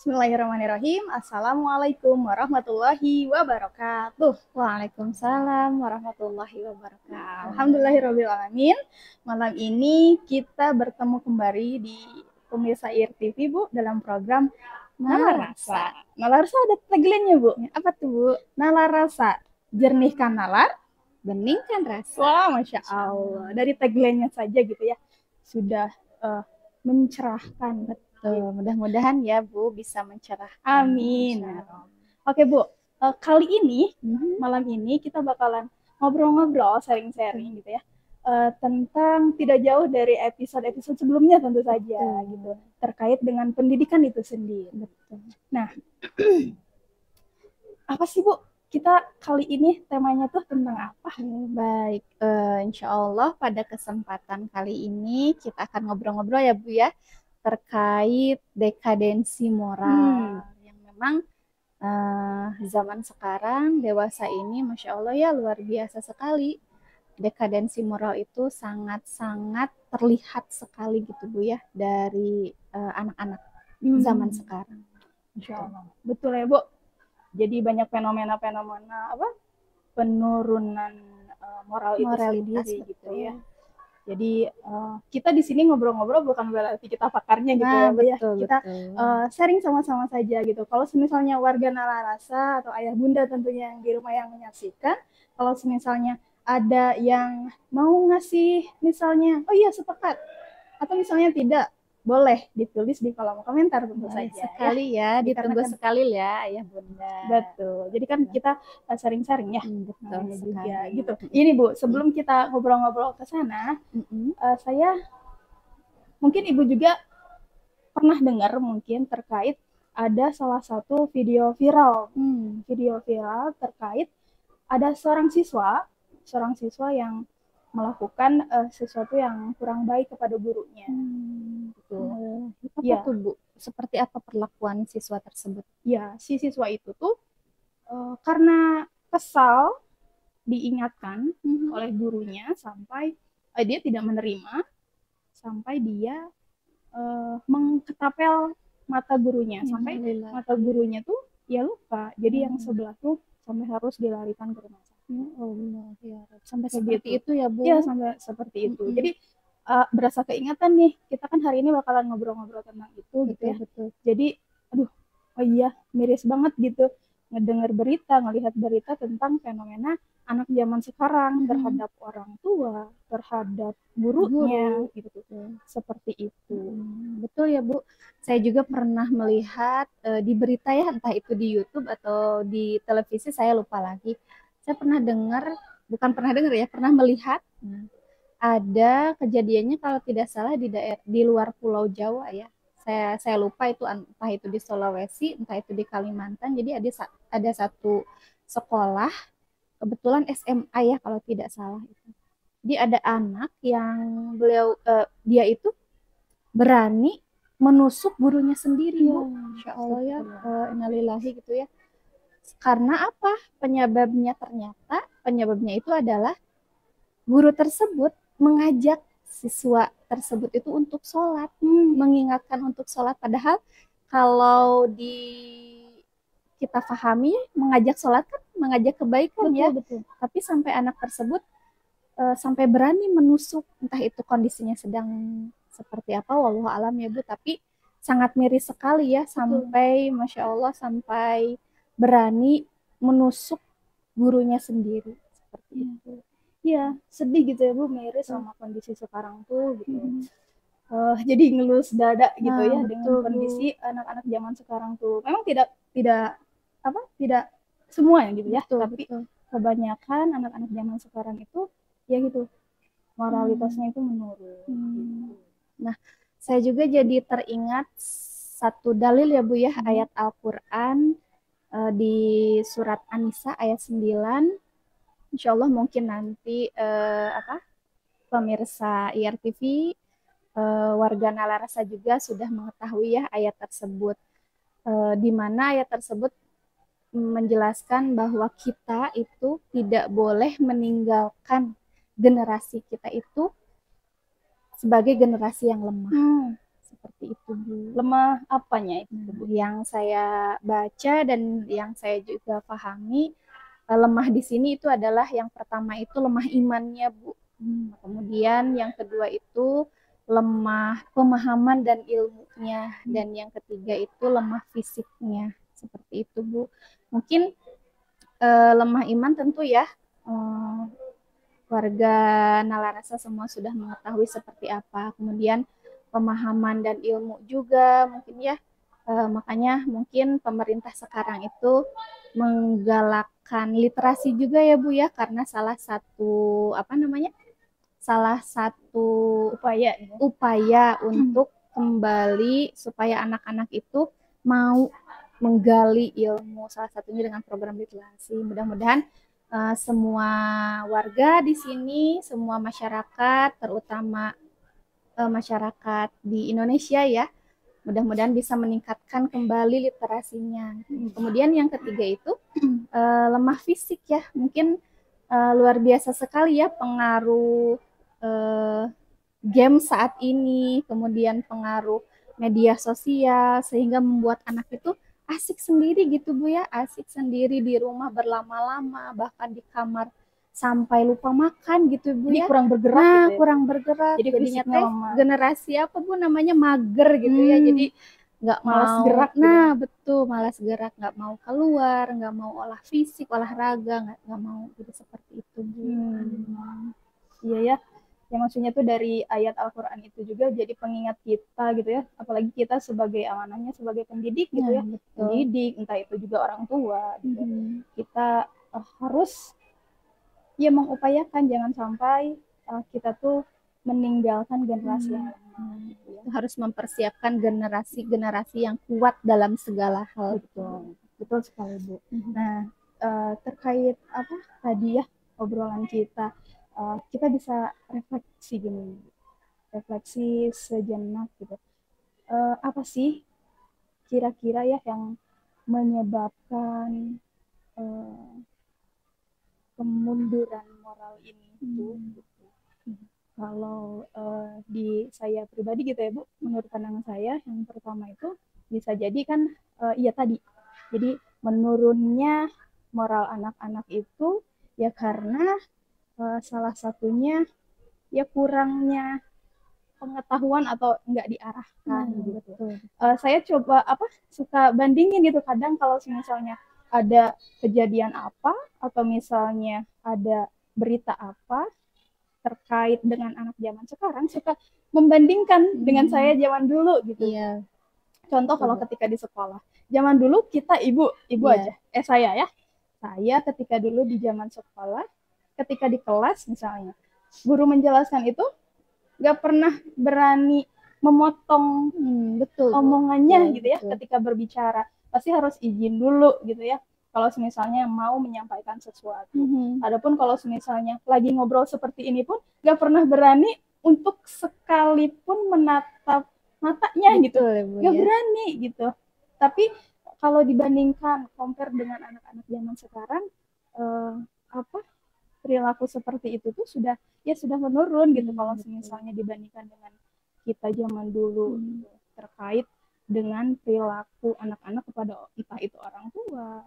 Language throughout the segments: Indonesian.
Bismillahirrahmanirrahim. Assalamualaikum warahmatullahi wabarakatuh. Waalaikumsalam warahmatullahi wabarakatuh. Alhamdulillahirrahmanirrahim. Malam ini kita bertemu kembali di pemirsa IRTV, Bu, dalam program Nalar Rasa. Nalar Rasa ada tagline-nya, Bu. Apa tuh, Bu? Nalar Rasa, jernihkan nalar, beningkan rasa. Wah, Masya Allah. Dari tagline-nya saja gitu ya, sudah mencerahkan. Betul. Mudah-mudahan ya, Bu, bisa mencerahkan. Amin. Oke, Bu. Kali ini, malam ini kita bakalan ngobrol-ngobrol, sharing-sharing gitu ya. Tentang tidak jauh dari episode-episode sebelumnya tentu saja gitu. Terkait dengan pendidikan itu sendiri. Betul. Nah, apa sih, Bu? Kita kali ini temanya tuh tentang apa? Baik, insya Allah pada kesempatan kali ini kita akan ngobrol-ngobrol ya, Bu ya, terkait dekadensi moral yang memang zaman sekarang dewasa ini Masya Allah ya luar biasa sekali. Dekadensi moral itu sangat-sangat terlihat sekali gitu, Bu ya, dari anak-anak zaman sekarang. Insya Allah. Betul ya, Bu. Jadi banyak fenomena-fenomena penurunan moral itu sendiri gitu ya. Jadi kita di sini ngobrol-ngobrol bukan berarti kita pakarnya gitu ya, betul, ya. Kita sharing sama-sama saja gitu. Kalau misalnya warga Nalarasa atau ayah bunda tentunya yang di rumah yang menyaksikan, kalau misalnya ada yang mau ngasih misalnya, oh iya sepakat, atau misalnya tidak, boleh ditulis di kolom komentar tentu saja. Sekali ya, ditunggu sekali ya ayah bunda. Betul. Jadi kan kita sering-sering ya. Betul juga gitu. Ini Bu, sebelum kita ngobrol-ngobrol ke sana, saya mungkin Ibu juga pernah dengar mungkin terkait ada salah satu video viral. Video viral terkait ada seorang siswa yang melakukan sesuatu yang kurang baik kepada gurunya. Gitu. Apa tuh, Bu? Seperti apa perlakuan siswa tersebut? Ya, si siswa itu tuh karena kesal diingatkan oleh gurunya sampai dia tidak menerima, sampai dia mengketapel mata gurunya, sampai mata gurunya tuh ya luka. Jadi yang sebelah tuh sampai harus dilarikan ke rumah sakit. Allah ya, sampai seperti itu ya, Bu? Iya, sampai seperti itu. Jadi berasa keingatan nih, kita kan hari ini bakalan ngobrol-ngobrol tentang itu gitu ya. Betul. Jadi aduh, oh iya miris banget gitu ngedengar berita, ngelihat berita tentang fenomena anak zaman sekarang terhadap orang tua, terhadap gurunya gitu. Seperti itu. Betul ya, Bu. Saya juga pernah melihat di berita ya, entah itu di YouTube atau di televisi, saya lupa lagi. Saya pernah dengar, bukan pernah dengar ya, pernah melihat ada kejadiannya kalau tidak salah di luar Pulau Jawa ya. Saya lupa itu entah itu di Sulawesi, entah itu di Kalimantan. Jadi ada satu sekolah, kebetulan SMA ya kalau tidak salah itu. Jadi ada anak yang dia itu berani menusuk gurunya sendiri, Bu. Insya Allah ya, innalillahi gitu ya. Karena apa? Penyebabnya itu adalah guru tersebut mengajak siswa tersebut itu untuk sholat, mengingatkan untuk sholat. Padahal kalau kita pahami, mengajak sholat kan mengajak kebaikan, betul. Tapi sampai anak tersebut sampai berani menusuk, entah itu kondisinya sedang seperti apa, wallahu alam ya, Bu. Tapi sangat miris sekali ya, sampai Masya Allah sampai berani menusuk gurunya sendiri seperti itu. Iya, sedih gitu ya, Bu, miris sama kondisi sekarang tuh gitu. Jadi ngelus dada gitu ya dengan kondisi anak-anak zaman sekarang tuh. Memang tidak semua gitu ya, tapi kebanyakan anak-anak zaman sekarang itu ya gitu, moralitasnya itu menurun. Gitu. Nah, saya juga jadi teringat satu dalil ya, Bu ya, ayat Al-Quran di surat An-Nisa ayat 9. Insya Allah mungkin nanti pemirsa IRTV, warga Nalarasa juga sudah mengetahui ya ayat tersebut, di mana ayat tersebut menjelaskan bahwa kita itu tidak boleh meninggalkan generasi kita itu sebagai generasi yang lemah. seperti itu Bu. Lemah apanya itu Bu? Yang saya baca dan yang saya juga pahami, lemah di sini itu adalah yang pertama itu lemah imannya Bu. Kemudian yang kedua itu lemah pemahaman dan ilmunya, dan yang ketiga itu lemah fisiknya, seperti itu Bu. Mungkin lemah iman tentu ya, warga Nalarasa semua sudah mengetahui seperti apa. Kemudian pemahaman dan ilmu juga mungkin ya, makanya mungkin pemerintah sekarang itu menggalakkan literasi juga ya Bu ya, karena salah satu salah satu upaya untuk kembali supaya anak-anak itu mau menggali ilmu, salah satunya dengan program literasi. Mudah-mudahan semua warga di sini, semua masyarakat, terutama masyarakat di Indonesia ya, mudah-mudahan bisa meningkatkan kembali literasinya. Kemudian yang ketiga itu lemah fisik ya, mungkin luar biasa sekali ya pengaruh game saat ini, kemudian pengaruh media sosial, sehingga membuat anak itu asik sendiri gitu Bu ya, asik sendiri di rumah berlama-lama, bahkan di kamar sampai lupa makan gitu Bu Jadi ya. kurang bergerak Nah, gitu ya? kurang bergerak. Jadi Jadinya fisiknya teh lemah. generasi apa Bu namanya, mager gitu ya. Jadi nggak Malas mau gerak gitu. Nah, betul, malas gerak, nggak mau keluar, nggak mau olah fisik, olahraga, nggak mau gitu, seperti itu Bu. Iya ya. Ya maksudnya tuh dari ayat Al-Qur'an itu juga jadi pengingat kita gitu ya, apalagi kita sebagai amanahnya sebagai pendidik gitu ya, betul. pendidik entah itu juga orang tua gitu. Kita harus ya mengupayakan jangan sampai kita tuh meninggalkan generasi yang lemah. Ya. Harus mempersiapkan generasi-generasi yang kuat dalam segala hal. Betul sekali Bu. Nah, terkait apa tadi ya obrolan kita, kita bisa refleksi gini, refleksi sejenak gitu. Apa sih kira-kira ya yang menyebabkan kemunduran moral ini gitu. Kalau di saya pribadi gitu ya Bu, menurut pandangan saya yang pertama itu bisa jadi kan iya tadi. Jadi menurunnya moral anak-anak itu ya karena salah satunya ya kurangnya pengetahuan atau enggak diarahkan gitu. Saya coba suka bandingin gitu kadang kalau misalnya ada kejadian apa atau misalnya ada berita apa terkait dengan anak zaman sekarang, suka membandingkan dengan saya zaman dulu gitu. Contoh kalau ketika di sekolah, zaman dulu kita ibu aja, saya ketika dulu di zaman sekolah, ketika di kelas misalnya, guru menjelaskan itu gak pernah berani memotong omongannya gitu ya, ketika berbicara pasti harus izin dulu gitu ya kalau misalnya mau menyampaikan sesuatu. Adapun kalau misalnya lagi ngobrol seperti ini pun gak pernah berani untuk sekalipun menatap matanya gitu, gak berani gitu. Tapi kalau dibandingkan compare dengan anak-anak zaman sekarang, perilaku seperti itu tuh sudah menurun gitu kalau misalnya dibandingkan dengan kita zaman dulu gitu, terkait dengan perilaku anak-anak kepada entah itu orang tua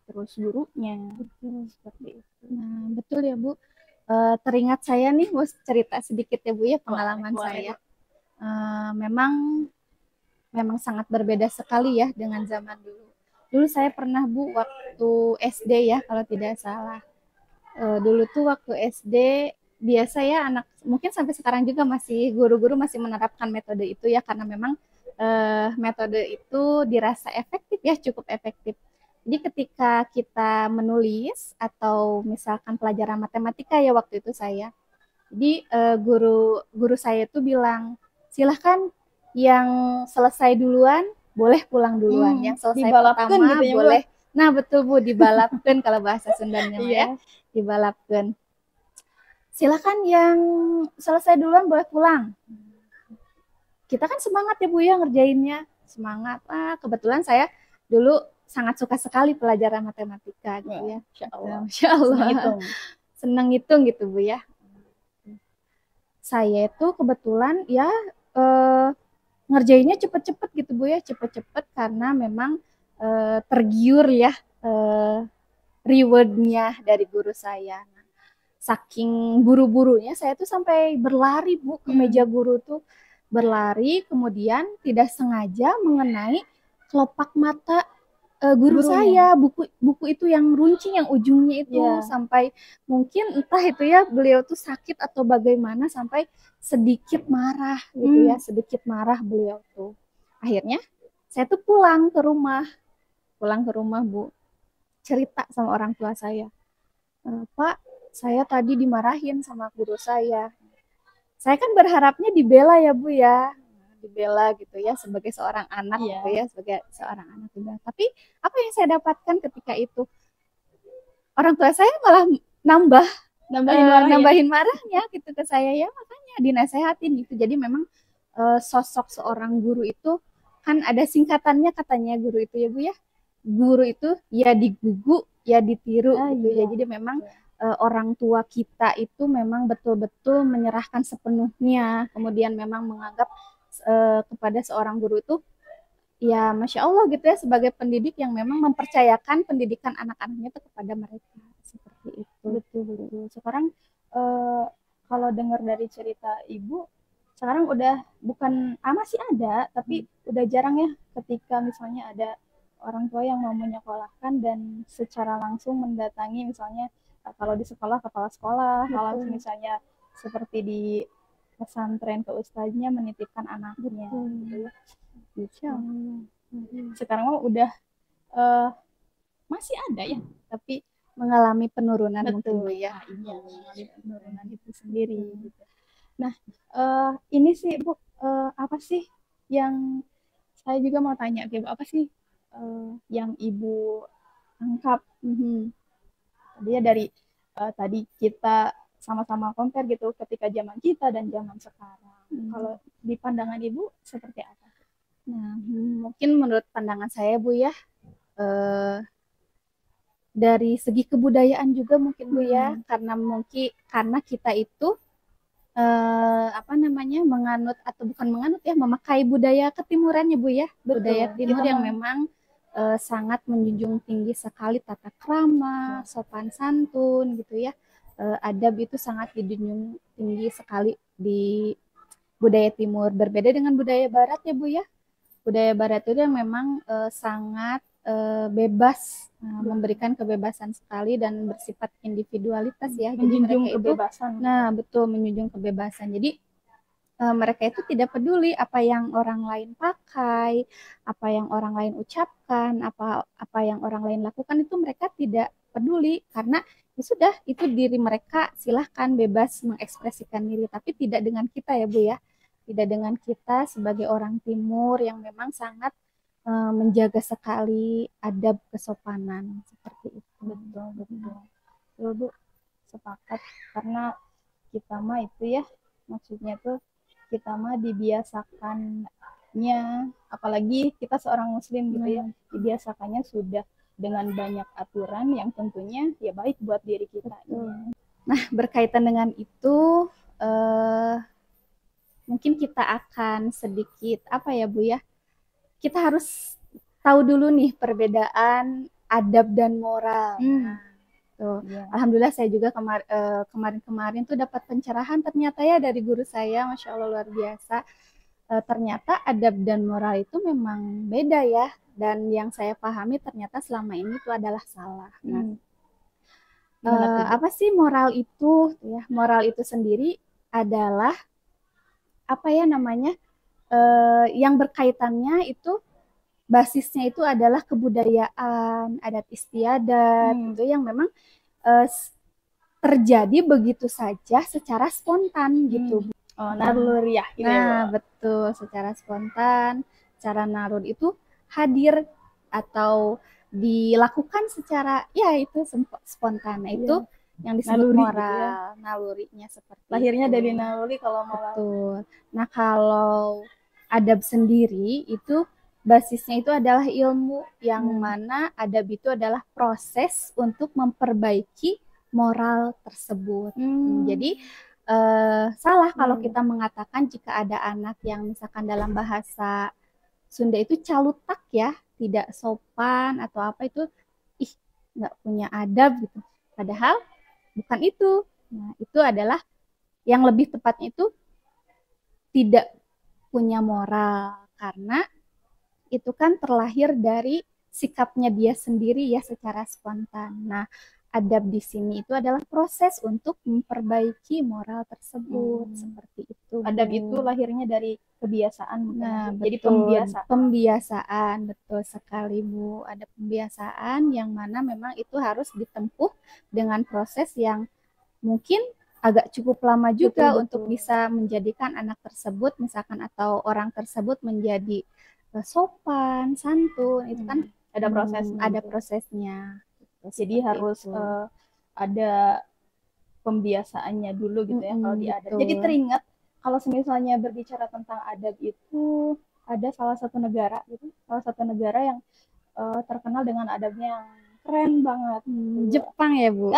terus gurunya seperti itu. Nah, betul ya Bu. Teringat saya nih, mau cerita sedikit ya Bu ya pengalaman saya. Memang sangat berbeda sekali ya dengan zaman dulu. Dulu saya pernah Bu waktu SD ya kalau tidak salah. Dulu tuh waktu SD biasa ya, anak mungkin sampai sekarang juga masih guru-guru masih menerapkan metode itu ya, karena memang metode itu dirasa efektif ya, cukup efektif. Jadi ketika kita menulis atau misalkan pelajaran matematika ya waktu itu saya, jadi guru saya itu bilang, silahkan yang selesai duluan boleh pulang duluan, yang selesai pertama gitu ya, boleh. Nah betul Bu, dibalapkan kalau bahasa Sundanya ya, dibalapkan. Silahkan yang selesai duluan boleh pulang. Kita kan semangat ya Bu ya ngerjainnya, semangat. Kebetulan saya dulu sangat suka sekali pelajaran matematika gitu ya. Masya Allah. Senang hitung gitu Bu ya. Saya itu kebetulan ya ngerjainnya cepet-cepet gitu Bu ya, cepet-cepet karena memang tergiur ya rewardnya dari guru saya. Saking buru-burunya saya tuh sampai berlari Bu ke meja guru tuh, berlari kemudian tidak sengaja mengenai kelopak mata guru saya, buku itu yang runcing yang ujungnya itu sampai mungkin entah itu ya beliau tuh sakit atau bagaimana sampai sedikit marah gitu ya, sedikit marah beliau tuh. Akhirnya saya tuh pulang ke rumah Bu, cerita sama orang tua saya, Pak, saya tadi dimarahin sama guru saya. Saya kan berharapnya dibela ya Bu ya, dibela gitu ya sebagai seorang anak gitu ya, sebagai seorang anak juga. Tapi apa yang saya dapatkan ketika itu, orang tua saya malah nambahin marahnya gitu ke saya ya, makanya dinasehatin gitu. Jadi memang sosok seorang guru itu kan ada singkatannya katanya guru itu ya Bu ya. Guru itu ya digugu ya ditiru gitu ya. Jadi memang orang tua kita itu memang betul-betul menyerahkan sepenuhnya, kemudian memang menganggap kepada seorang guru itu ya Masya Allah gitu ya, sebagai pendidik yang memang mempercayakan pendidikan anak-anaknya itu kepada mereka, seperti itu. Betul. Sekarang kalau dengar dari cerita Ibu, sekarang udah bukan masih ada, tapi udah jarang ya ketika misalnya ada orang tua yang mau menyekolahkan dan secara langsung mendatangi misalnya kalau di sekolah kepala sekolah, kalau misalnya seperti di pesantren ke ustaznya menitipkan anaknya gitu ya. Sekarang mah udah masih ada ya, tapi mengalami penurunan betul mungkin ya, mengalami penurunan itu sendiri gitu. Nah, ini sih Bu, apa sih yang saya juga mau tanya ke Ibu, apa sih yang Ibu tangkap dia dari tadi kita sama-sama compare gitu ketika zaman kita dan zaman sekarang. Kalau di pandangan Ibu seperti apa? Nah, mungkin menurut pandangan saya Bu ya, dari segi kebudayaan juga mungkin Bu ya, karena kita itu apa namanya menganut atau bukan menganut ya, memakai budaya ketimuran ya Bu ya. Betul. Budaya timur yang memang sangat menjunjung tinggi sekali tata krama, sopan santun gitu ya. Adab itu sangat dijunjung tinggi sekali di budaya timur, berbeda dengan budaya barat ya Bu ya. Budaya barat itu yang memang sangat bebas, memberikan kebebasan sekali dan bersifat individualitas ya. Jadi mereka kebebasan. Betul, menjunjung kebebasan. Jadi mereka itu tidak peduli apa yang orang lain pakai, apa yang orang lain ucapkan, apa yang orang lain lakukan, itu mereka tidak peduli karena ya sudah, itu diri mereka, silahkan bebas mengekspresikan diri, tapi tidak dengan kita ya Bu ya. Tidak dengan kita sebagai orang timur yang memang sangat menjaga sekali adab kesopanan seperti itu. Betul Bu, sepakat, karena kita mah itu ya, maksudnya tuh kita mah dibiasakannya, apalagi kita seorang muslim gitu ya, dibiasakannya sudah dengan banyak aturan yang tentunya ya baik buat diri kita. Nah, berkaitan dengan itu mungkin kita akan sedikit apa ya Bu ya, kita harus tahu dulu nih perbedaan adab dan moral. Tuh. Alhamdulillah saya juga kemarin-kemarin tuh dapat pencerahan ternyata ya dari guru saya, Masya Allah luar biasa. Ternyata adab dan moral itu memang beda ya, dan yang saya pahami ternyata selama ini itu adalah salah. Apa sih moral itu? Ya, moral itu sendiri adalah apa ya namanya? Yang berkaitannya itu basisnya itu adalah kebudayaan, adat istiadat, itu yang memang terjadi begitu saja secara spontan gitu. Naluri ya. Betul, secara spontan, secara naluri itu hadir atau dilakukan secara ya itu spontan. Itu yang disebut naluri, moral, gitu ya. Nalurinya seperti lahirnya itu. Dari naluri kalau moral. Betul. Nah, kalau adab sendiri itu basisnya itu adalah ilmu, yang mana adab itu adalah proses untuk memperbaiki moral tersebut. Jadi salah kalau kita mengatakan jika ada anak yang misalkan dalam bahasa Sunda itu calutak ya, tidak sopan atau apa itu, ih nggak punya adab gitu. Padahal bukan itu. Nah, itu adalah yang lebih tepatnya itu tidak punya moral karena itu kan terlahir dari sikapnya dia sendiri ya secara spontan. Nah, adab di sini itu adalah proses untuk memperbaiki moral tersebut seperti itu. Adab itu lahirnya dari kebiasaan. Nah, jadi betul, pembiasaan betul sekali Bu. Ada pembiasaan yang mana memang itu harus ditempuh dengan proses yang mungkin agak cukup lama juga untuk bisa menjadikan anak tersebut misalkan atau orang tersebut menjadi sopan, santun. Itu kan ada prosesnya. Jadi harus ada pembiasaannya dulu gitu ya kalau di adab. Jadi teringat kalau misalnya berbicara tentang adab itu ada salah satu negara gitu, salah satu negara yang terkenal dengan adabnya yang keren banget. Jepang ya Bu.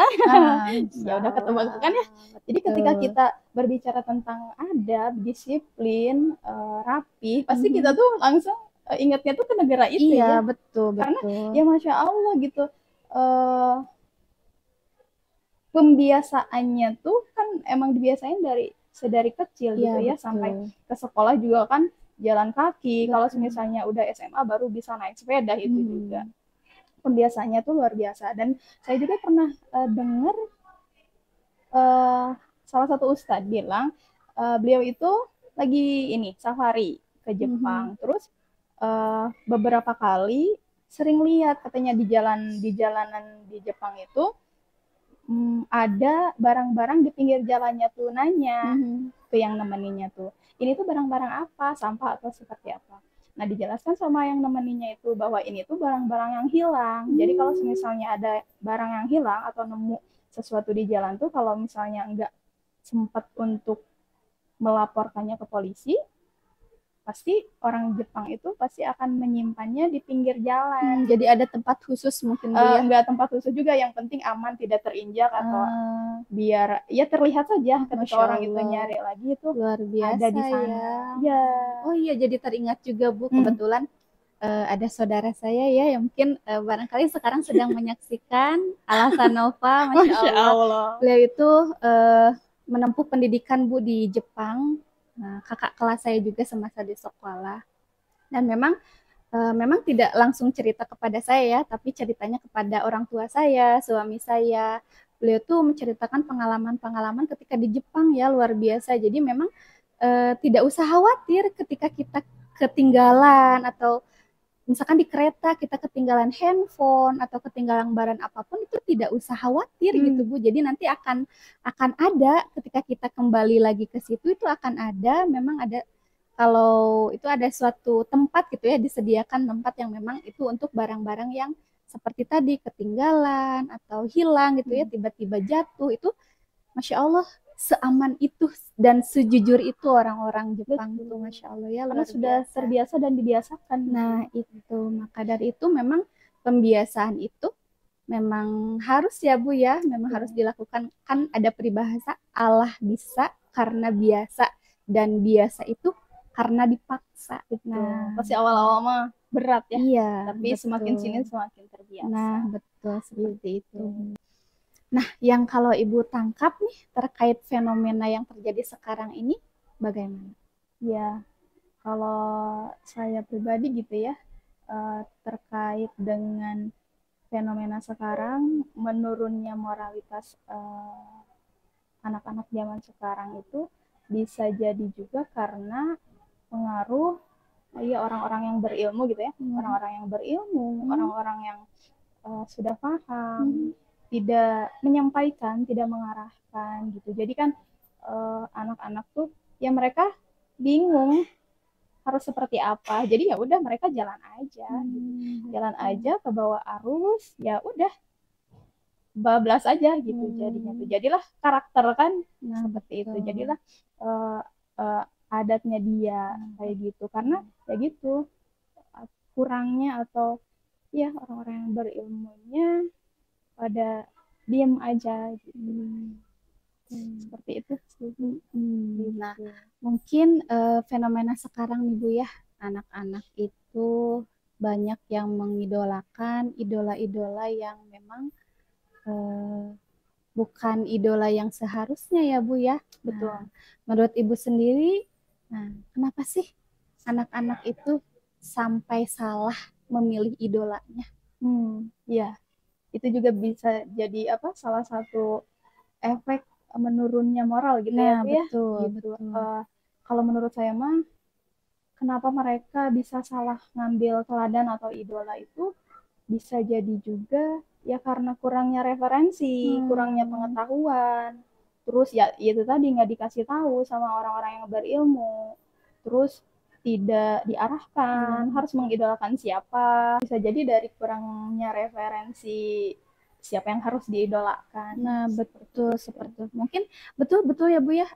Ya udah ketebak kan ya. Jadi ketika kita berbicara tentang adab, disiplin, rapi, pasti kita tuh langsung ingatnya tuh ke negara itu ya. Iya betul. Karena ya Masya Allah gitu. Pembiasaannya tuh kan emang dibiasain sedari kecil gitu ya sampai ke sekolah juga kan jalan kaki. Kalau misalnya udah SMA baru bisa naik sepeda itu juga. Pembiasaannya tuh luar biasa. Dan saya juga pernah dengar salah satu ustadz bilang beliau itu lagi safari ke Jepang. Terus beberapa kali sering lihat katanya di jalanan di Jepang itu ada barang-barang di pinggir jalannya tuh nanya ke yang nemeninnya tuh, ini tuh barang-barang apa, sampah atau seperti apa. Nah, dijelaskan sama yang nemeninnya itu bahwa ini tuh barang-barang yang hilang. Jadi kalau misalnya ada barang yang hilang atau nemu sesuatu di jalan tuh, kalau misalnya nggak sempat untuk melaporkannya ke polisi, pasti orang Jepang itu pasti akan menyimpannya di pinggir jalan. Jadi ada tempat khusus mungkin nggak tempat khusus juga, yang penting aman, tidak terinjak atau biar ya terlihat saja ketika orang itu nyari lagi itu luar biasa ada di sana. Ya. Oh iya, jadi teringat juga Bu, kebetulan ada saudara saya ya yang mungkin barangkali sekarang sedang menyaksikan Alasan Nova. Masya Allah. Beliau itu menempuh pendidikan Bu di Jepang. Nah, kakak kelas saya juga semasa di sekolah. Dan memang tidak langsung cerita kepada saya ya, tapi ceritanya kepada orang tua saya, suami saya. Beliau tuh menceritakan pengalaman-pengalaman ketika di Jepang ya, luar biasa. Jadi memang tidak usah khawatir ketika kita ketinggalan atau misalkan di kereta kita ketinggalan handphone atau ketinggalan barang apapun, itu tidak usah khawatir gitu Bu. Jadi nanti akan ada ketika kita kembali lagi ke situ, itu akan ada, memang ada, kalau itu ada suatu tempat gitu ya, disediakan tempat yang memang itu untuk barang-barang yang seperti tadi ketinggalan atau hilang gitu ya, tiba-tiba jatuh, itu Masya Allah seaman itu dan sejujur itu orang-orang Jepang itu, Masya Allah ya, karena sudah terbiasa dan dibiasakan. Nah itu, maka dari itu memang pembiasaan itu memang harus ya Bu ya, memang harus dilakukan. Kan ada peribahasa, Allah bisa karena biasa, dan biasa itu karena dipaksa. Nah, pasti awal-awal mah berat ya. Iya, tapi semakin sini semakin terbiasa. Nah, betul seperti itu. Nah, yang kalau Ibu tangkap nih terkait fenomena yang terjadi sekarang ini bagaimana? Ya, kalau saya pribadi gitu ya, terkait dengan fenomena sekarang, menurunnya moralitas anak-anak zaman sekarang itu bisa jadi juga karena pengaruh orang-orang yang berilmu gitu ya, orang-orang yang berilmu, orang-orang yang sudah paham, tidak menyampaikan, tidak mengarahkan gitu. Jadi kan anak-anak tuh ya mereka bingung harus seperti apa. Jadi ya udah mereka jalan aja ke bawah arus, ya udah bablas aja gitu jadinya tuh. Jadilah karakter kan seperti itu. Jadilah adatnya dia kayak gitu, karena ya gitu kurangnya atau ya orang-orang yang berilmunya pada diem aja gitu. Seperti itu sih. Nah, Gitu. mungkin fenomena sekarang nih Bu ya, anak-anak itu banyak yang mengidolakan idola-idola yang memang eh, bukan idola yang seharusnya ya Bu ya. Betul. Nah, menurut Ibu sendiri, nah kenapa sih anak-anak itu sampai salah memilih idolanya? Ya, itu juga bisa jadi apa? Salah satu efek menurunnya moral gitu ya Nah, Bu ya. betul, Gitu. betul. Kalau menurut saya mah, kenapa mereka bisa salah ngambil teladan atau idola itu bisa jadi juga ya karena kurangnya referensi, kurangnya pengetahuan. Terus ya itu tadi nggak dikasih tahu sama orang-orang yang berilmu. Terus tidak diarahkan harus mengidolakan siapa. Bisa jadi dari kurangnya referensi siapa yang harus diidolakan. Nah, betul seperti itu. Mungkin betul-betul ya Bu ya,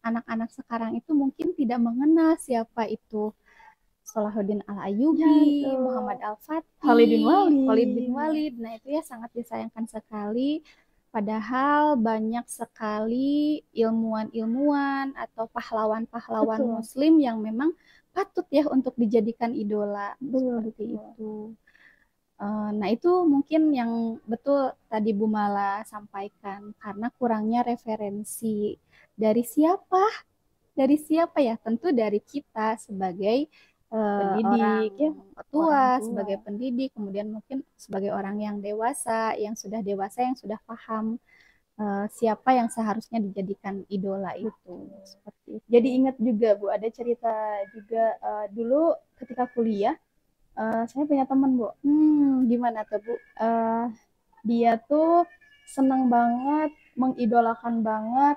anak-anak sekarang itu mungkin tidak mengenal siapa itu Salahuddin Ya, Al-Ayyubi, betul. Muhammad Khalid bin Al-Fatih, Khalid bin Walid. Walid. Nah, itu ya sangat disayangkan sekali. Padahal banyak sekali ilmuwan-ilmuwan atau pahlawan-pahlawan Betul. Muslim yang memang patut ya untuk dijadikan idola Betul, seperti betul. itu. Nah, itu mungkin yang betul tadi Bu Mala sampaikan karena kurangnya referensi dari siapa? Dari siapa ya? Tentu dari kita sebagai orang Pendidik ya, orang tua, tua. sebagai pendidik, kemudian mungkin sebagai orang yang dewasa, yang sudah paham siapa yang seharusnya dijadikan idola itu. Seperti itu. Jadi ingat juga Bu, ada cerita juga dulu ketika kuliah, saya punya teman Bu. Gimana tuh Bu? Dia tuh seneng banget, mengidolakan banget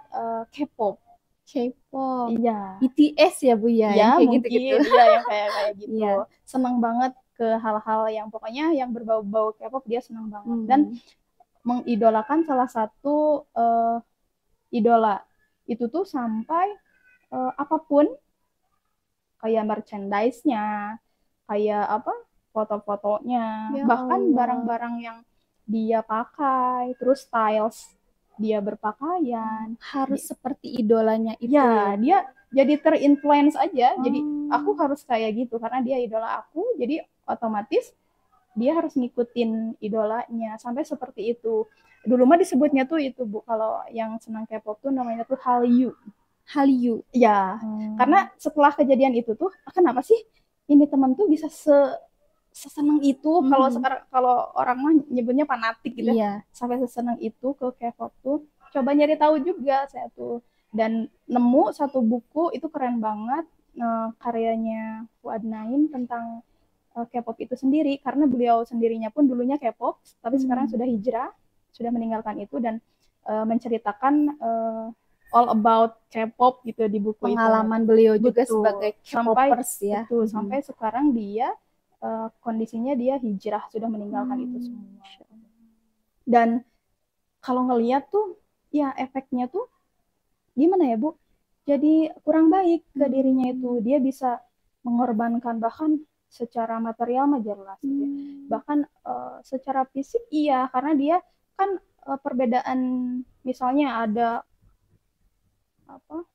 K-pop. K-pop, Iya, BTS ya Bu ya, ya yang kayak gitu-gitu. mungkin, iya yang kayak gitu. Iya. Seneng banget ke hal-hal yang pokoknya yang berbau-bau K-pop dia seneng banget dan mengidolakan salah satu idola itu tuh sampai apapun kayak merchandise-nya, kayak apa foto-fotonya, Ya bahkan Allah. barang-barang yang dia pakai, terus styles dia berpakaian. Harus seperti idolanya itu Ya, ya. dia jadi terinfluence aja. Jadi aku harus kayak gitu karena dia idola aku, jadi otomatis dia harus ngikutin idolanya sampai seperti itu. Dulu mah disebutnya tuh itu Bu, kalau yang senang K-pop tuh namanya tuh Hallyu. Hallyu. Ya, karena setelah kejadian itu tuh, kenapa sih ini teman tuh bisa seseneng itu kalau sekarang kalau orang mah nyebutnya fanatik gitu ya. Iya. Sampai seseneng itu ke K-pop tuh. Coba nyari tahu juga saya tuh dan nemu satu buku itu keren banget karyanya Fuad Naim tentang K-pop itu sendiri karena beliau sendirinya pun dulunya K-pop tapi sekarang sudah hijrah, sudah meninggalkan itu dan menceritakan all about K-pop gitu di buku itu. Pengalaman beliau juga Betul. sebagai Sampai K-popers ya. betul sampai sekarang dia kondisinya dia hijrah sudah meninggalkan itu semua. Dan kalau ngeliat tuh ya efeknya tuh gimana ya Bu? Jadi kurang baik ke dirinya itu. Dia bisa mengorbankan bahkan secara material mah jelas gitu ya. Bahkan secara fisik iya karena dia kan perbedaan misalnya ada apa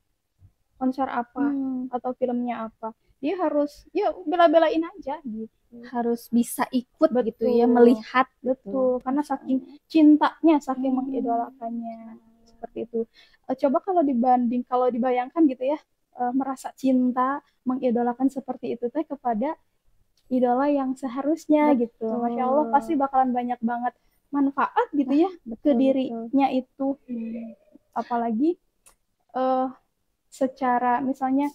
konser apa atau filmnya apa dia harus ya bela-belain aja gitu Harus bisa ikut betul gitu ya, melihat betul gitu. karena saking cintanya saking mengidolakannya seperti itu. Coba kalau dibayangkan gitu ya merasa cinta mengidolakan seperti itu teh kepada idola yang seharusnya gitu. Masya Allah pasti bakalan banyak banget manfaat gitu ya ke dirinya itu. Apalagi secara misalnya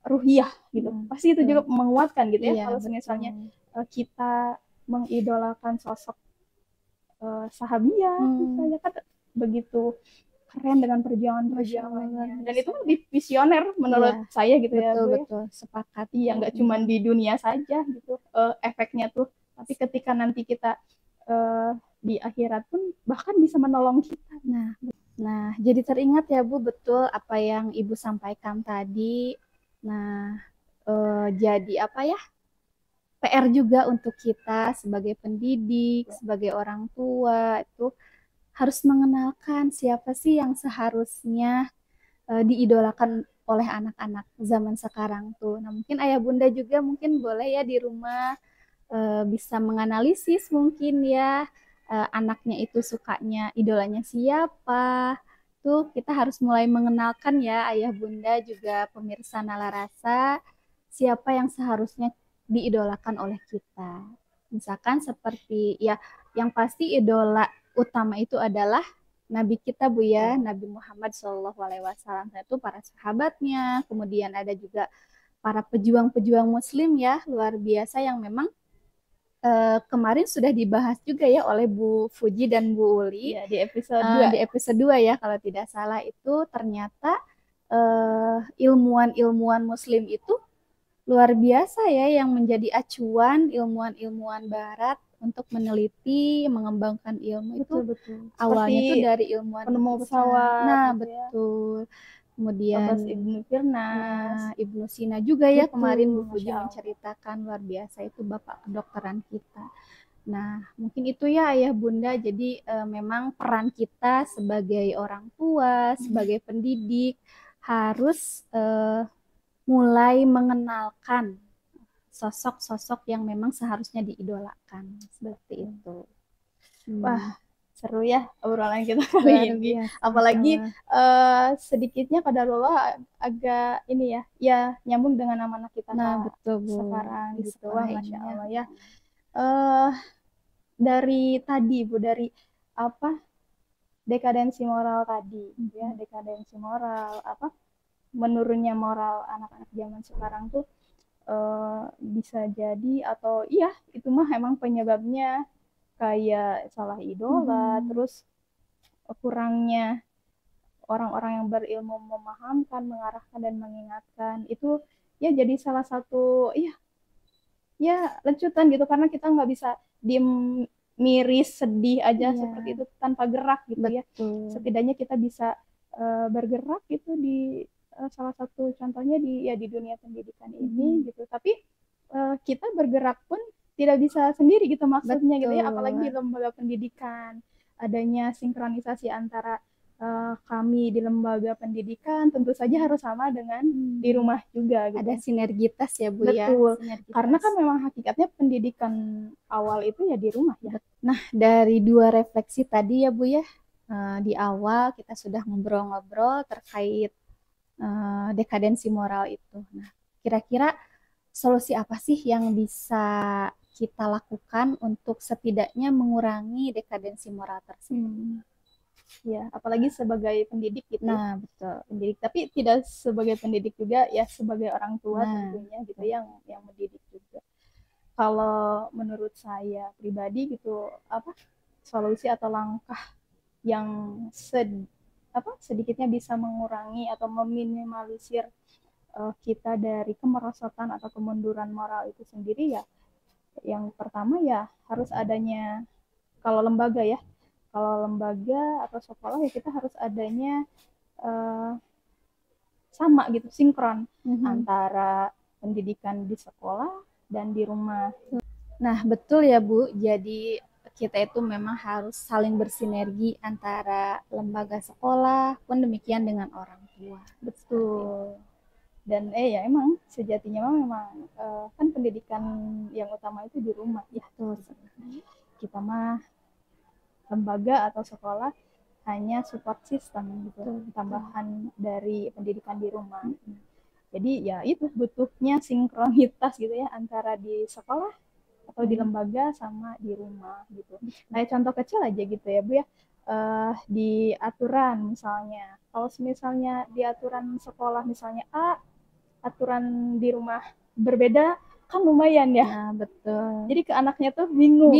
ruhiyah gitu. Pasti itu juga menguatkan gitu ya. Iya, Kalau misalnya kita mengidolakan sosok sahabiah misalnya kan begitu keren dengan perjuangan-perjuangannya. Dan itu lebih visioner menurut saya gitu ya, Bu. Betul, sepakat. Iya, nggak cuma di dunia saja gitu efeknya tuh, tapi ketika nanti kita di akhirat pun bahkan bisa menolong kita. Nah, jadi teringat ya Bu, betul apa yang Ibu sampaikan tadi. Nah, jadi apa ya? PR juga untuk kita sebagai pendidik, sebagai orang tua itu harus mengenalkan siapa sih yang seharusnya diidolakan oleh anak-anak zaman sekarang tuh. Nah, mungkin ayah bunda juga mungkin boleh ya di rumah bisa menganalisis mungkin ya anaknya itu sukanya idolanya siapa. Tuh kita harus mulai mengenalkan ya ayah bunda juga pemirsa Nalarasa siapa yang seharusnya diidolakan oleh kita. Misalkan seperti ya yang pasti idola utama itu adalah Nabi kita Bu ya, Nabi Muhammad Shallallahu Alaihi Wasallam itu para sahabatnya, kemudian ada juga para pejuang-pejuang Muslim ya luar biasa yang memang kemarin sudah dibahas juga ya oleh Bu Fuji dan Bu Uli ya, di episode 2. Di episode 2 ya kalau tidak salah itu ternyata ilmuwan-ilmuwan Muslim itu luar biasa ya yang menjadi acuan ilmuwan-ilmuwan Barat untuk meneliti, mengembangkan ilmu itu Betul. awalnya Seperti itu dari ilmuwan penemu itu. pesawat. Nah, gitu ya. betul. Kemudian Ibnu Firnas. Nah, Ibnu Sina juga ya Betul, kemarin Bu Fuji Masya Allah. menceritakan luar biasa itu Bapak kedokteran kita. Nah, mungkin itu ya Ayah Bunda. Jadi memang peran kita sebagai orang tua, sebagai pendidik harus mulai mengenalkan sosok-sosok yang memang seharusnya diidolakan seperti itu. Wah, seru ya obrolan kita kali ini. Apalagi sedikitnya qadarullah agak ini ya nyambung dengan amanah kita betul, Bu. sekarang Di gitu. Wah, Masya ini, Allah ya. Dari tadi Bu, dari apa dekadensi moral tadi ya, dekadensi moral apa menurunnya moral anak-anak zaman sekarang tuh bisa jadi atau iya itu mah emang penyebabnya kayak salah idola, terus kurangnya orang-orang yang berilmu memahamkan, mengarahkan dan mengingatkan itu ya jadi salah satu ya lecutan gitu karena kita nggak bisa diem miris sedih aja seperti itu tanpa gerak gitu. Betul. Ya setidaknya kita bisa bergerak gitu di salah satu contohnya di dunia pendidikan ini gitu, tapi kita bergerak pun tidak bisa sendiri gitu maksudnya. Betul. Gitu ya, apalagi di lembaga pendidikan adanya sinkronisasi antara kami di lembaga pendidikan tentu saja harus sama dengan di rumah juga gitu. Ada sinergitas ya Bu. Betul. Ya. Karena kan memang hakikatnya pendidikan awal itu ya di rumah ya. Nah, dari dua refleksi tadi ya Bu ya, di awal kita sudah ngobrol-ngobrol terkait dekadensi moral itu. Nah, kira-kira solusi apa sih yang bisa kita lakukan untuk setidaknya mengurangi dekadensi moral tersebut? Ya, apalagi sebagai pendidik gitu. Nah, betul. Pendidik, tapi tidak sebagai pendidik juga ya, sebagai orang tua tentunya gitu yang mendidik juga. Kalau menurut saya pribadi gitu, apa solusi atau langkah yang sedikitnya bisa mengurangi atau meminimalisir kita dari kemerosotan atau kemunduran moral itu sendiri ya. Yang pertama ya harus adanya, kalau lembaga atau sekolah ya kita harus adanya sama gitu, sinkron antara pendidikan di sekolah dan di rumah. Nah, betul ya Bu. Jadi kita itu memang harus saling bersinergi antara lembaga sekolah pun demikian dengan orang tua. Betul. Dan ya emang sejatinya memang kan pendidikan yang utama itu di rumah ya. Kita mah lembaga atau sekolah hanya support system gitu, tambahan dari pendidikan di rumah. Jadi ya itu butuhnya sinkronitas gitu ya antara di sekolah atau di lembaga sama di rumah gitu. Nah, contoh kecil aja gitu ya Bu ya, di aturan misalnya. Kalau misalnya di aturan sekolah misalnya A, aturan di rumah berbeda, kan lumayan ya. Nah, betul. Jadi ke anaknya tuh bingung.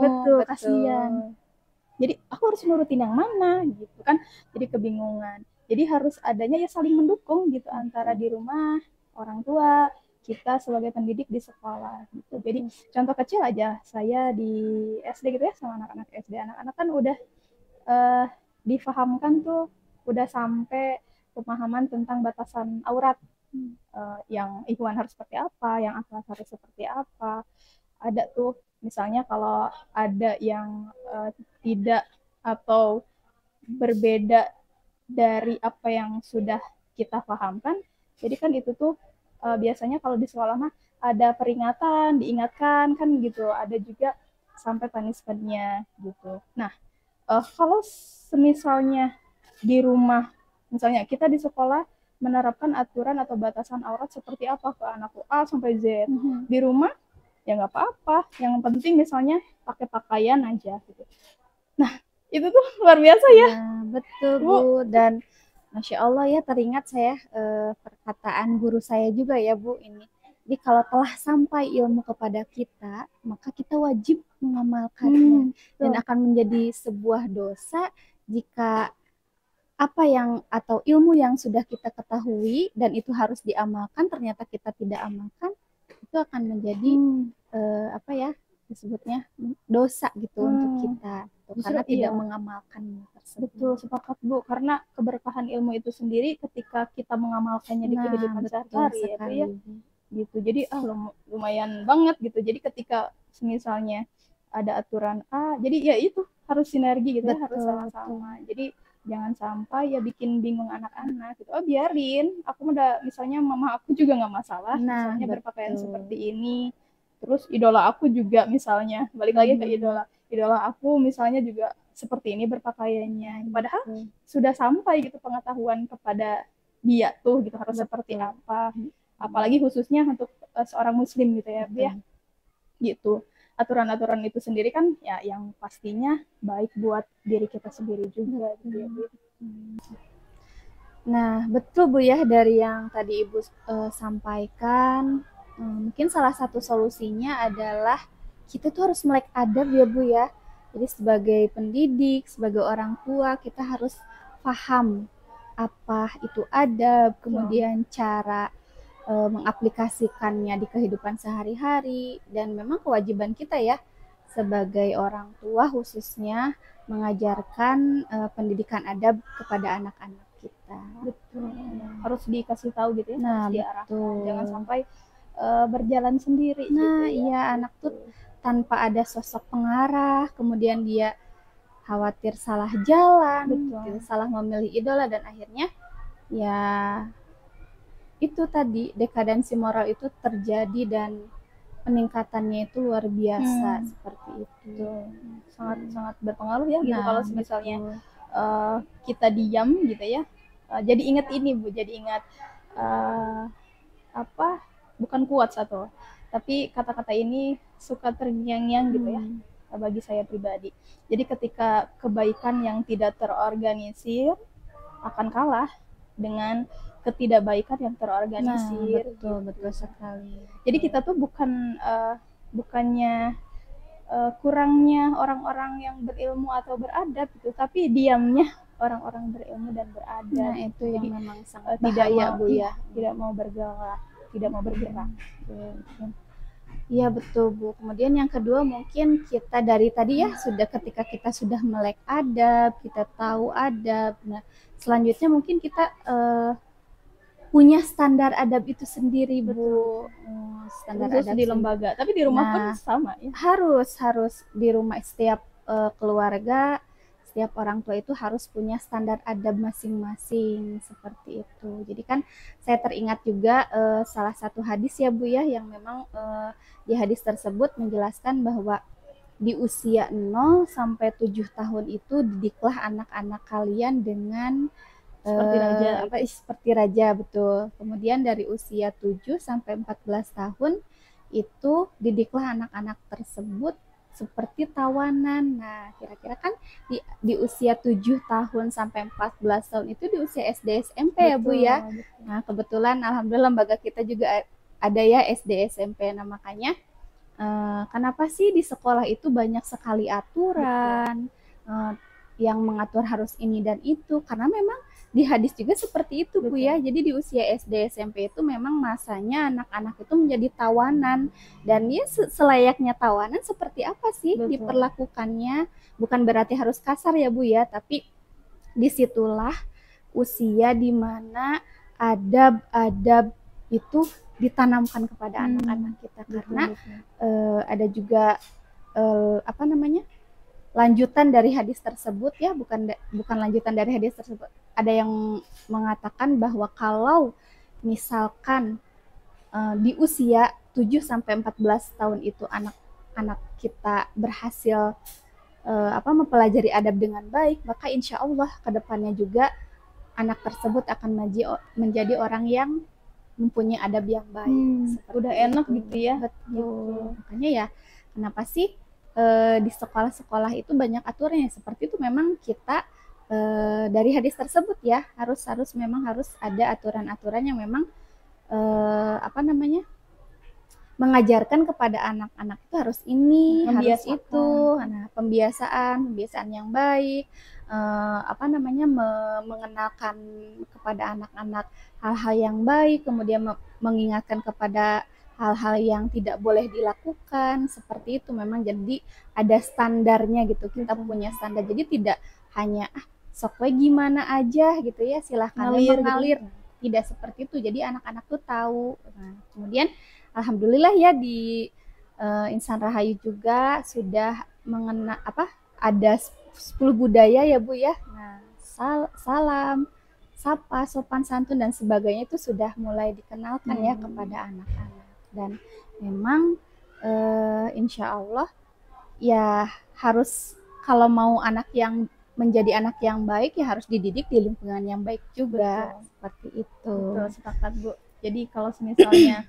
Betul. Kasihan. Jadi aku harus nurutin yang mana gitu kan, jadi kebingungan. Jadi harus adanya ya saling mendukung gitu antara di rumah orang tua, kita sebagai pendidik di sekolah gitu. Jadi contoh kecil aja, saya di SD gitu ya sama anak-anak SD, anak-anak kan udah difahamkan tuh, udah sampai pemahaman tentang batasan aurat, yang ikhwan harus seperti apa, yang akhlak harus seperti apa. Ada tuh misalnya kalau ada yang tidak atau berbeda dari apa yang sudah kita pahamkan. Jadi kan itu tuh biasanya kalau di sekolah mah ada peringatan, diingatkan kan gitu. Ada juga sampai punishment-nya gitu. Nah, kalau semisalnya di rumah, misalnya kita di sekolah menerapkan aturan atau batasan aurat seperti apa ke anakku A sampai Z. Di rumah ya nggak apa-apa. Yang penting misalnya pakai pakaian aja gitu. Nah, itu tuh luar biasa ya. Nah, betul Bu. Dan Masya Allah ya, teringat saya perkataan guru saya juga ya Bu ini. Jadi kalau telah sampai ilmu kepada kita, maka kita wajib mengamalkannya. Dan akan menjadi sebuah dosa jika apa yang atau ilmu yang sudah kita ketahui dan itu harus diamalkan, ternyata kita tidak amalkan, itu akan menjadi apa ya disebutnya dosa gitu untuk kita. Karena tidak mengamalkan tersebut. Betul, sepakat Bu, karena keberkahan ilmu itu sendiri ketika kita mengamalkannya di kehidupan sehari-hari ya Bu ya. Gitu. Jadi lumayan banget gitu. Jadi ketika misalnya ada aturan A, jadi ya itu harus sinergi gitu ya, harus sama-sama. Jadi jangan sampai ya bikin bingung anak-anak gitu. Oh biarin, aku udah misalnya mama aku juga nggak masalah, misalnya berpakaian seperti ini. Terus idola aku juga misalnya, balik lagi ke idola aku misalnya juga seperti ini berpakaiannya. Padahal sudah sampai gitu pengetahuan kepada dia tuh gitu harus seperti apa. Apalagi khususnya untuk seorang muslim gitu ya, ya. Gitu. Aturan-aturan itu sendiri kan ya yang pastinya baik buat diri kita sendiri juga gitu ya, Bu. Nah, betul Bu ya, dari yang tadi Ibu sampaikan, mungkin salah satu solusinya adalah kita tuh harus melek adab ya Bu ya. Jadi sebagai pendidik, sebagai orang tua, kita harus paham apa itu adab, kemudian cara mengaplikasikannya di kehidupan sehari-hari, dan memang kewajiban kita ya sebagai orang tua khususnya mengajarkan pendidikan adab kepada anak-anak kita. Betul. Harus dikasih tahu gitu ya, nah, harus diarahkan. Jangan sampai berjalan sendiri. Nah, gitu ya. Iya, anak tuh tanpa ada sosok pengarah, kemudian dia khawatir salah jalan, gitu, salah memilih idola, dan akhirnya ya itu tadi dekadensi moral itu terjadi dan peningkatannya itu luar biasa seperti itu. Sangat berpengaruh ya gitu kalau misalnya kita diam gitu ya. Jadi ingat ini Bu, jadi ingat apa? Bukan kuat satu, tapi kata-kata ini suka terngiang-ngiang gitu ya bagi saya pribadi. Jadi ketika kebaikan yang tidak terorganisir akan kalah dengan ketidakbaikan yang terorganisir. Betul sekali. Jadi kita tuh bukannya kurangnya orang-orang yang berilmu atau beradab gitu, tapi diamnya orang-orang berilmu dan beradab. Nah, itu yang memang sangat bahaya Bu ya, tidak mau bergerak. Iya betul Bu. Kemudian yang kedua mungkin kita dari tadi ya sudah ketika kita sudah melek adab, kita tahu adab. Nah, selanjutnya mungkin kita punya standar adab itu sendiri Bu. Standar adab di lembaga, tapi di rumah pun sama ya. Harus di rumah, setiap keluarga, setiap orang tua itu harus punya standar adab masing-masing seperti itu. Jadi kan saya teringat juga salah satu hadis ya Bu ya, yang memang di hadis tersebut menjelaskan bahwa di usia 0 sampai 7 tahun itu didiklah anak-anak kalian dengan seperti raja, betul. Kemudian dari usia 7 sampai 14 tahun itu didiklah anak-anak tersebut seperti tawanan. Nah, kira-kira kan di usia 7 tahun sampai 14 tahun itu di usia SD SMP ya Bu ya. Nah, kebetulan alhamdulillah lembaga kita juga ada ya SD SMP. Nah, makanya kenapa sih di sekolah itu banyak sekali aturan yang mengatur harus ini dan itu, karena memang di hadis juga seperti itu Bu ya. Jadi di usia SD SMP itu memang masanya anak-anak itu menjadi tawanan, dan ya selayaknya tawanan seperti apa sih diperlakukannya, bukan berarti harus kasar ya Bu ya, tapi disitulah usia dimana adab-adab itu ditanamkan kepada anak-anak kita. Karena ada juga apa namanya lanjutan dari hadis tersebut ya, bukan lanjutan dari hadis tersebut. Ada yang mengatakan bahwa kalau misalkan di usia 7 sampai 14 tahun itu anak-anak kita berhasil mempelajari adab dengan baik, maka insya Allah kedepannya juga anak tersebut akan menjadi orang yang mempunyai adab yang baik. Udah enak itu. Gitu ya. Betul. Makanya ya, kenapa sih di sekolah-sekolah itu banyak aturannya seperti itu? Memang kita dari hadis tersebut ya harus ada aturan-aturan yang memang mengajarkan kepada anak-anak itu harus ini, harus itu. Nah, pembiasaan yang baik, mengenalkan kepada anak-anak hal-hal yang baik, kemudian mengingatkan kepada hal-hal yang tidak boleh dilakukan, seperti itu. Memang jadi ada standarnya gitu, kita punya standar, jadi tidak hanya sok we gimana aja gitu ya, silahkan mengalir gitu. Tidak seperti itu, jadi anak-anak tuh tahu. Nah, kemudian alhamdulillah ya di Insan Rahayu juga sudah ada 10 budaya ya Bu ya. Nah, salam, sapa, sopan santun dan sebagainya itu sudah mulai dikenalkan ya kepada anak-anak. Dan memang insya Allah ya harus, kalau mau menjadi anak yang baik ya harus dididik di lingkungan yang baik juga. Betul. Seperti itu. Betul, sepakat Bu. Jadi kalau misalnya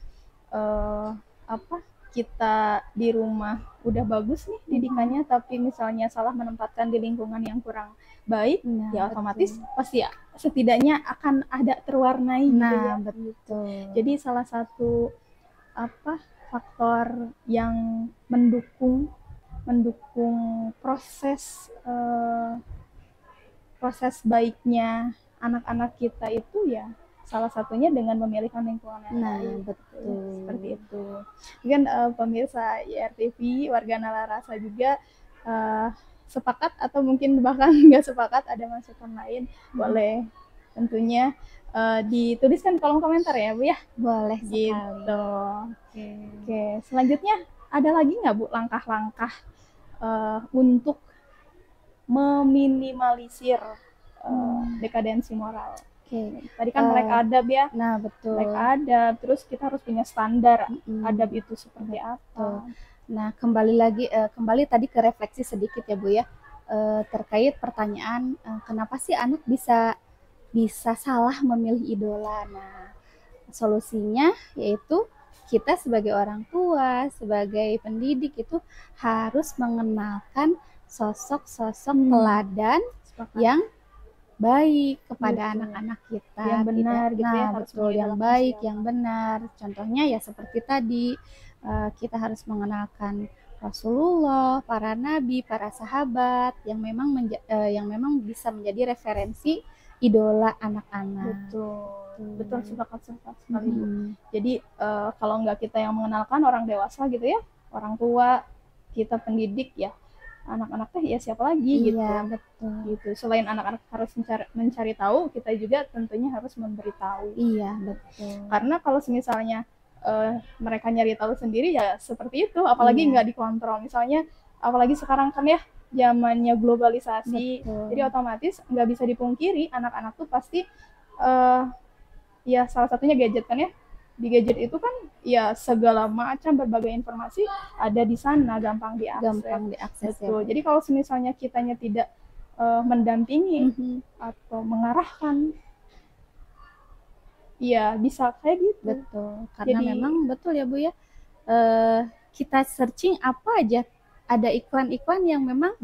kita di rumah udah bagus nih didikannya, tapi misalnya salah menempatkan di lingkungan yang kurang baik, ya otomatis pasti ya, setidaknya akan ada terwarnai gitu ya. Betul. Jadi salah satu faktor yang mendukung proses baiknya anak-anak kita itu ya salah satunya dengan memilihkan lingkungan yang baik. Betul. Seperti itu. Mungkin pemirsa IRTV, warga Nalarasa juga sepakat atau mungkin bahkan nggak sepakat, ada masukan lain, boleh tentunya dituliskan kolom komentar ya Bu ya. Boleh gitu. Oke. Selanjutnya ada lagi nggak Bu langkah-langkah untuk meminimalisir dekadensi moral? Tadi kan melek adab ya. Nah, betul. Melek adab, terus kita harus punya standar adab itu seperti apa. Nah, kembali tadi ke refleksi sedikit ya Bu ya, terkait pertanyaan kenapa sih anak bisa salah memilih idola. Nah, solusinya yaitu kita sebagai orang tua, sebagai pendidik itu harus mengenalkan sosok-sosok teladan yang baik kepada anak-anak kita, yang benar gitu ya, betul, yang baik, yang benar. Contohnya ya seperti tadi, kita harus mengenalkan Rasulullah, para nabi, para sahabat yang memang bisa menjadi referensi idola anak-anak. Betul, sepakat sekali Bu. Jadi kalau nggak kita yang mengenalkan, orang dewasa gitu ya, orang tua, kita pendidik ya, anak-anak teh ya siapa lagi gitu. Betul. Gitu. Selain anak-anak harus mencari tahu, kita juga tentunya harus memberitahu. Betul. Karena kalau misalnya mereka nyari tahu sendiri ya seperti itu, apalagi nggak dikontrol. Misalnya apalagi sekarang kan ya zamannya globalisasi. Betul. Jadi otomatis nggak bisa dipungkiri anak-anak tuh pasti ya salah satunya gadget kan ya. Di gadget itu kan ya segala macam berbagai informasi ada di sana, gampang diakses. Ya. Jadi kalau misalnya kitanya tidak mendampingi atau mengarahkan, ya bisa kayak gitu. Betul. Karena memang betul ya Bu ya, kita searching apa aja ada iklan-iklan yang memang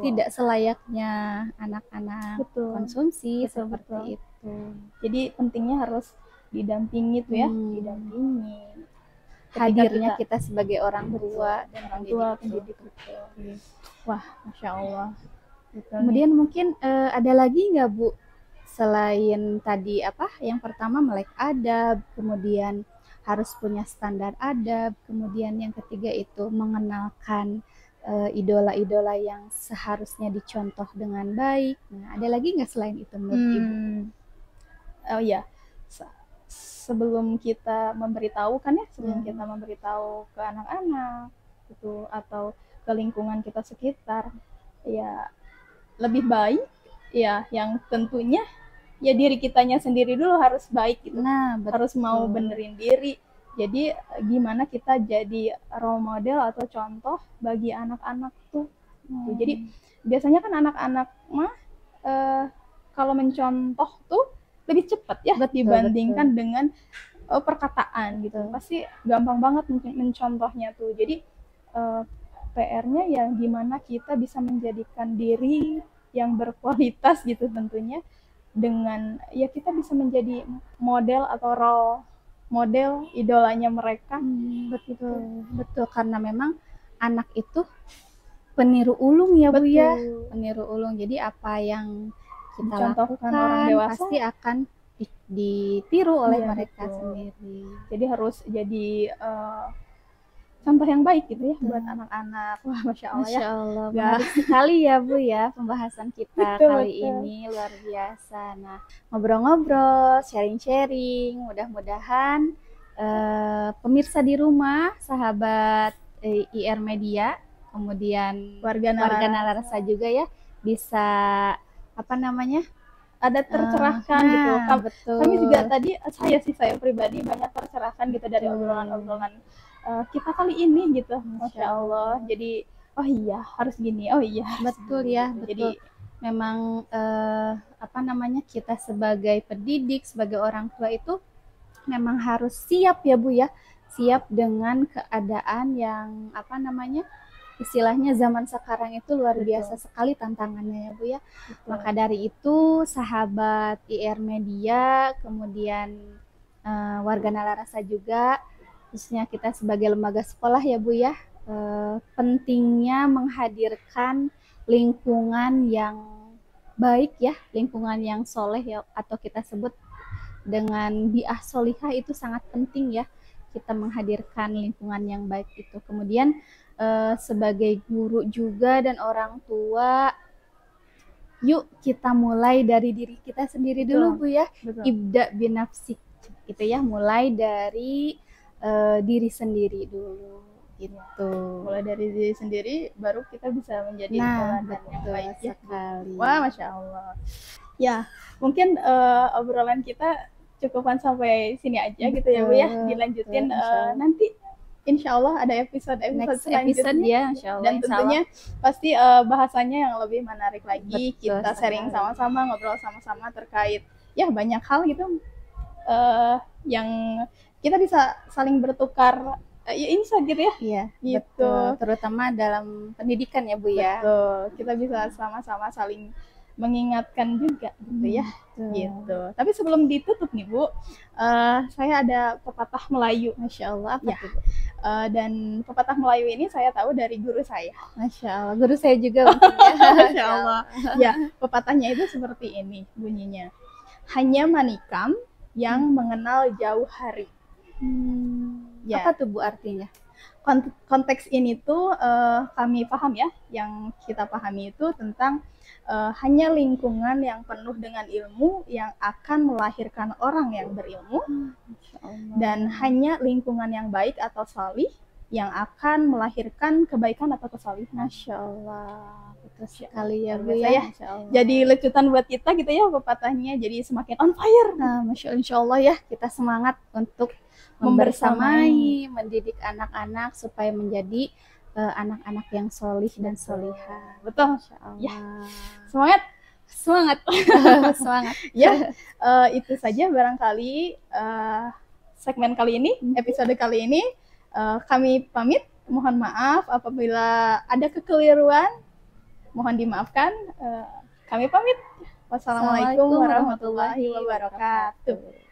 tidak selayaknya anak-anak konsumsi. Seperti itu. Jadi pentingnya harus didampingi tuh ya, didampingi. Hadirnya kita sebagai orang tua dan pendidik. Wah, Masya Allah. Kemudian mungkin ada lagi nggak Bu, selain tadi yang pertama melek adab, kemudian harus punya standar adab, kemudian yang ketiga itu mengenalkan idola-idola yang seharusnya dicontoh dengan baik. Nah, ada lagi nggak selain itu menurut Ibu? Oh ya, sebelum kita memberitahu kan ya, kita memberitahu ke anak-anak gitu atau ke lingkungan kita sekitar, ya lebih baik ya, yang tentunya ya diri kitanya sendiri dulu harus baik gitu. Nah, harus mau benerin diri. Jadi gimana kita jadi role model atau contoh bagi anak-anak tuh. Jadi biasanya kan anak-anak mah kalau mencontoh tuh lebih cepat ya dibandingkan dengan perkataan gitu. Pasti gampang banget mencontohnya tuh. Jadi PR-nya ya gimana kita bisa menjadikan diri yang berkualitas gitu tentunya, dengan ya kita bisa menjadi model atau role model idolanya mereka. Betul, karena memang anak itu peniru ulung ya Bu ya, peniru ulung. Jadi apa yang kita lakukan orang dewasa pasti akan ditiru oleh mereka sendiri. Jadi harus jadi contoh yang baik gitu ya buat anak-anak. Wah, Masya Allah ya. Masya Allah, menarik sekali ya Bu ya pembahasan kita kali ini, luar biasa. Nah, ngobrol-ngobrol, sharing-sharing, mudah-mudahan pemirsa di rumah, sahabat IR Media, kemudian warga Nalarasa juga ya, bisa ada tercerahkan gitu. Kami juga tadi, saya pribadi banyak tercerahkan gitu dari obrolan-obrolan kita kali ini gitu. Masya Allah. Jadi oh iya harus gini, oh iya betul ya, betul. Jadi memang kita sebagai pendidik, sebagai orang tua itu memang harus siap ya Bu ya, siap dengan keadaan yang istilahnya zaman sekarang itu luar biasa sekali tantangannya ya Bu ya. Maka dari itu sahabat IR Media, kemudian warga Nalarasa juga, khususnya kita sebagai lembaga sekolah ya Bu ya, pentingnya menghadirkan lingkungan yang baik ya, lingkungan yang soleh ya, atau kita sebut dengan bi'ah solihah, itu sangat penting ya, kita menghadirkan lingkungan yang baik itu. Kemudian sebagai guru juga dan orang tua, yuk kita mulai dari diri kita sendiri dulu Bu ya. Ibda binafsik gitu ya, mulai dari diri sendiri dulu gitu. Mulai dari diri sendiri baru kita bisa menjadi teladan yang baik sekali. Wah, Masya Allah. Ya, mungkin obrolan kita cukupan sampai sini aja gitu ya Bu ya. Dilanjutin nanti insya Allah ada episode selanjutnya ya, dan tentunya pasti bahasanya yang lebih menarik lagi. Kita sharing sama-sama, ngobrol sama-sama terkait ya banyak hal gitu yang kita bisa saling bertukar insight gitu ya. Iya, gitu. Betul. Terutama dalam pendidikan ya Bu ya. Betul. Kita bisa sama-sama saling mengingatkan juga gitu ya. Gitu. Tapi sebelum ditutup nih Bu, saya ada pepatah Melayu. Masya Allah, apa tuh Bu? Dan pepatah Melayu ini saya tahu dari guru saya. Masya Allah, guru saya juga mungkin ya. Masya Allah. Ya, pepatahnya itu seperti ini bunyinya. Hanya manikam yang mengenal jauh hari. Ya. Apa tuh Bu artinya? Konteks ini tuh kami paham ya, yang kita pahami itu tentang hanya lingkungan yang penuh dengan ilmu yang akan melahirkan orang yang berilmu, dan hanya lingkungan yang baik atau salih yang akan melahirkan kebaikan atau kesalihan. Masya Allah, betul sekali ya Bu ya. Jadi lecutan buat kita gitu ya pepatahnya, jadi semakin on fire. Nah, Masya Allah ya, kita semangat untuk membersamai, mendidik anak-anak supaya menjadi anak-anak yang solih dan solihah. Betul. Ya. Semangat. Semangat. Ya, itu saja barangkali segmen kali ini, episode kali ini. Kami pamit. Mohon maaf apabila ada kekeliruan. Mohon dimaafkan. Kami pamit. Wassalamualaikum warahmatullahi wabarakatuh.